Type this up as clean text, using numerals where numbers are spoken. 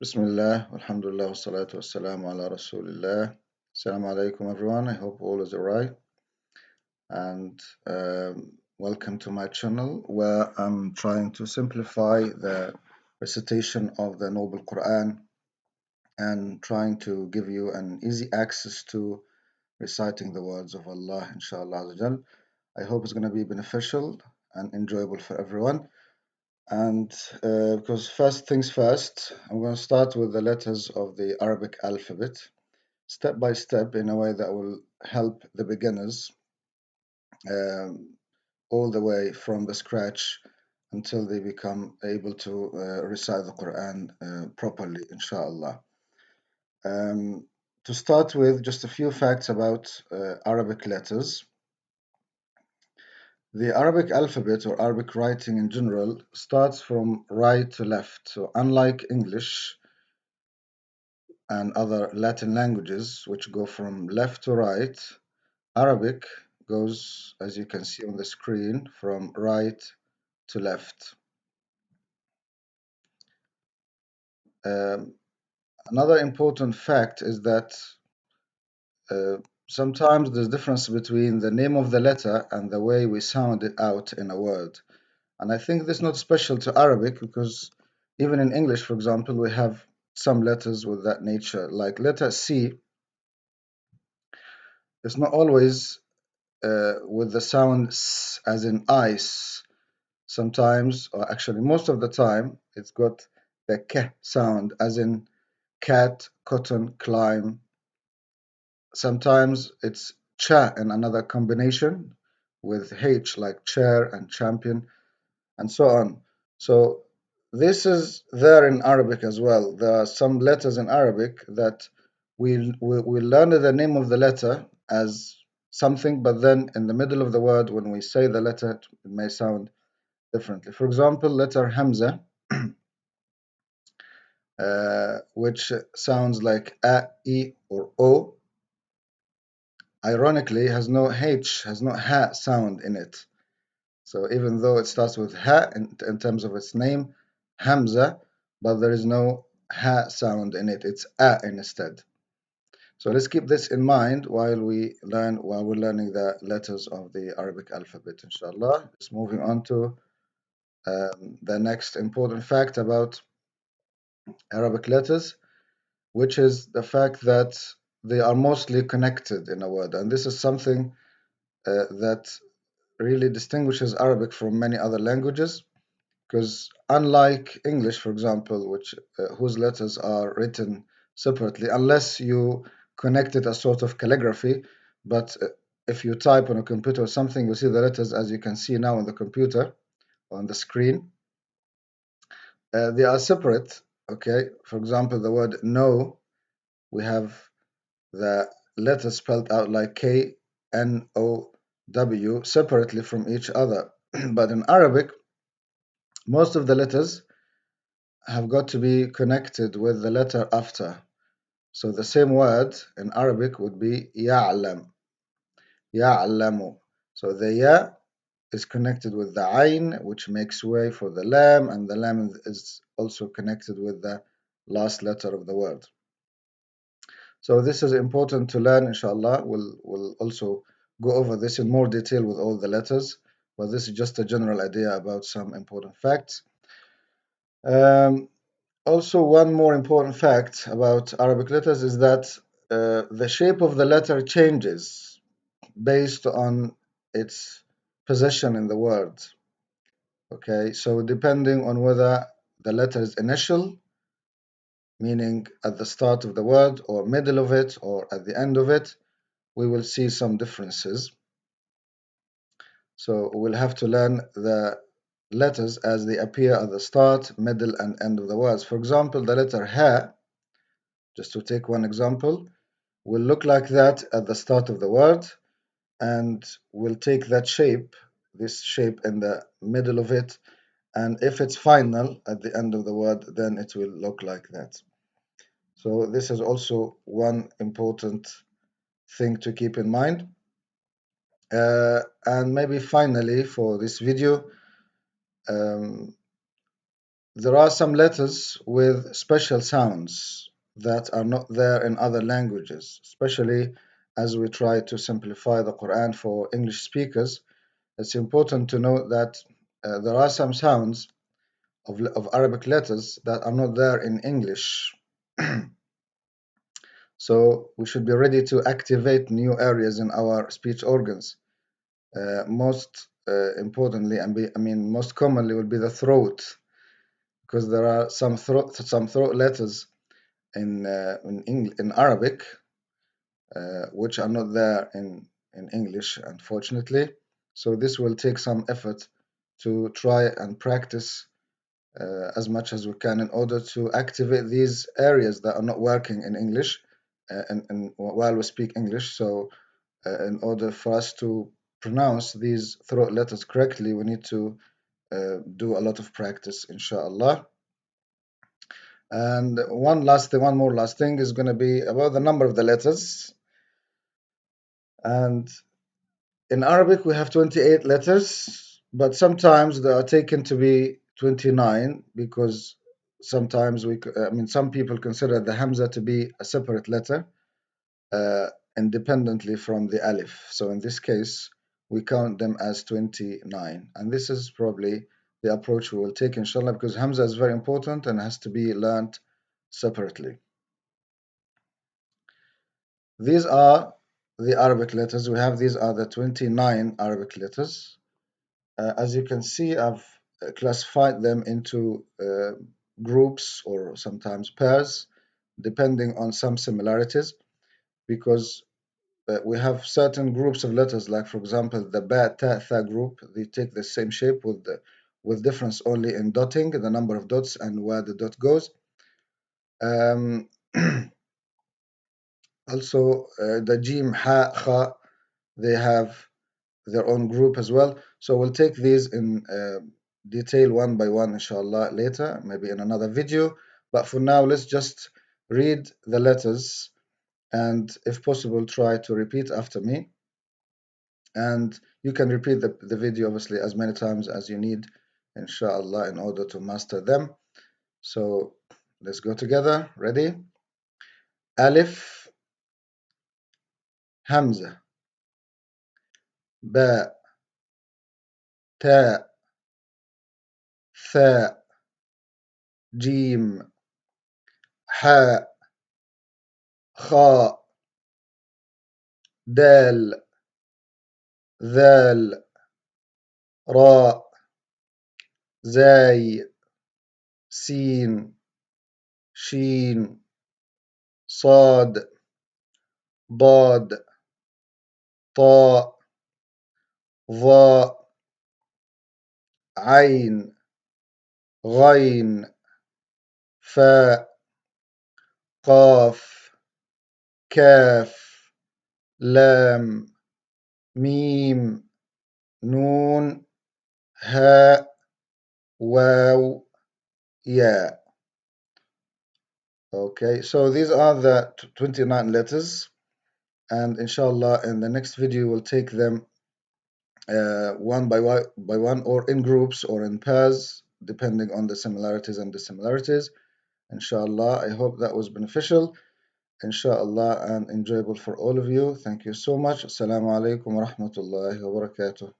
Bismillah, alhamdulillah, wassalatu wassalamu ala rasulillah. Assalamu alaikum, everyone. I hope all is alright. And welcome to my channel where I'm trying to simplify the recitation of the Noble Quran and trying to give you an easy access to reciting the words of Allah, inshallah. I hope it's going to be beneficial and enjoyable for everyone. And because first things first, I'm going to start with the letters of the Arabic alphabet, step by step, in a way that will help the beginners um, all the way from the scratch until they become able to recite the Quran properly, inshallah. Um, to start with, just a few facts about Arabic letters. The Arabic alphabet or Arabic writing in general starts from right to left. So, unlike English and other Latin languages, which go from left to right, Arabic goes, as you can see on the screen, from right to left. Um, Another important fact is that uh, sometimes there's difference between the name of the letter and the way we sound it out in a word. And I think this is not special to Arabic because even in English, for example, we have some letters with that nature. Like letter C, it's not always with the sound S as in ice. Sometimes, or actually most of the time, it's got the K sound as in cat, cotton, climb. Sometimes it's cha in another combination with H like chair and champion and so on. So this is there in Arabic as well. There are some letters in Arabic that we learn the name of the letter as something, but then in the middle of the word, when we say the letter, it may sound differently. For example, letter Hamza, which sounds like a, e, or o, ironically has no ha sound in it. So even though it starts with ha in terms of its name, Hamza, but there is no ha sound in it. It's a instead. So let's keep this in mind while we're learning the letters of the Arabic alphabet, inshallah. Just moving on to the next important fact about Arabic letters, which is the fact that they are mostly connected in a word. And this is something that really distinguishes Arabic from many other languages, because unlike English, for example, which whose letters are written separately, unless you connect it as sort of calligraphy, but if you type on a computer or something, you see the letters as you can see now on the computer, on the screen. They are separate, okay? For example, the word no, we have the letter spelled out like K, N, O, W separately from each other. But in Arabic, most of the letters have got to be connected with the letter after. So the same word in Arabic would be يعلم, يعلم. So the ya is connected with the ayn, which makes way for the lam, and the lam is also connected with the last letter of the word. So this is important to learn, inshallah. We'll also go over this in more detail with all the letters, but this is just a general idea about some important facts. Um, Also, one more important fact about Arabic letters is that the shape of the letter changes based on its position in the word. Okay, so depending on whether the letter is initial, meaning at the start of the word, or middle of it, or at the end of it, we will see some differences. So we'll have to learn the letters as they appear at the start, middle, and end of the words. For example, the letter ha, just to take one example, will look like that at the start of the word, and we'll take that shape, this shape in the middle of it, and if it's final at the end of the word, then it will look like that. So this is also one important thing to keep in mind. And maybe finally for this video, um, there are some letters with special sounds that are not there in other languages, especially as we try to simplify the Quran for English speakers. It's important to note that there are some sounds of Arabic letters that are not there in English. So we should be ready to activate new areas in our speech organs. Most importantly, I mean, most commonly will be the throat, because there are some throat letters in Arabic which are not there in English, unfortunately. So this will take some effort to try and practice as much as we can in order to activate these areas that are not working in English and while we speak English. So in order for us to pronounce these throat letters correctly, we need to do a lot of practice, inshallah. And one more last thing is going to be about the number of the letters. And in Arabic, we have 28 letters, but sometimes they are taken to be 29 because sometimes I mean, some people consider the Hamza to be a separate letter uh, independently from the Alif. So in this case, we count them as 29. And this is probably the approach we will take, inshallah, because Hamza is very important and has to be learned separately. These are the Arabic letters. These are the 29 Arabic letters. As you can see, I've classified them into groups or sometimes pairs, depending on some similarities, because we have certain groups of letters, like for example, the ba, ta, tha group. They take the same shape with difference only in dotting, the number of dots and where the dot goes. Um, also, the jim, ha, kha, they have their own group as well. So we'll take these in detail one by one, inshallah, later, maybe in another video. But for now, let's just read the letters and, if possible, try to repeat after me. And you can repeat the video, obviously, as many times as you need, inshallah, in order to master them. So let's go together. Ready? Alif, Hamza, Ba, Ta, Tha, Jim, Ha, Kha, Dal, ذال راء زاي سين شين صاد ضاد طاء ظاء عين غين فاء قاف كاف لام ميم نون هاء واو ياء. Okay, so these are the 29 letters, and inshallah in the next video we'll take them by one or in groups or in pairs, depending on the similarities and dissimilarities. Inshallah, I hope that was beneficial, inshallah, and enjoyable for all of you. Thank you so much. Assalamu alaikum wa rahmatullahi wa barakatuh.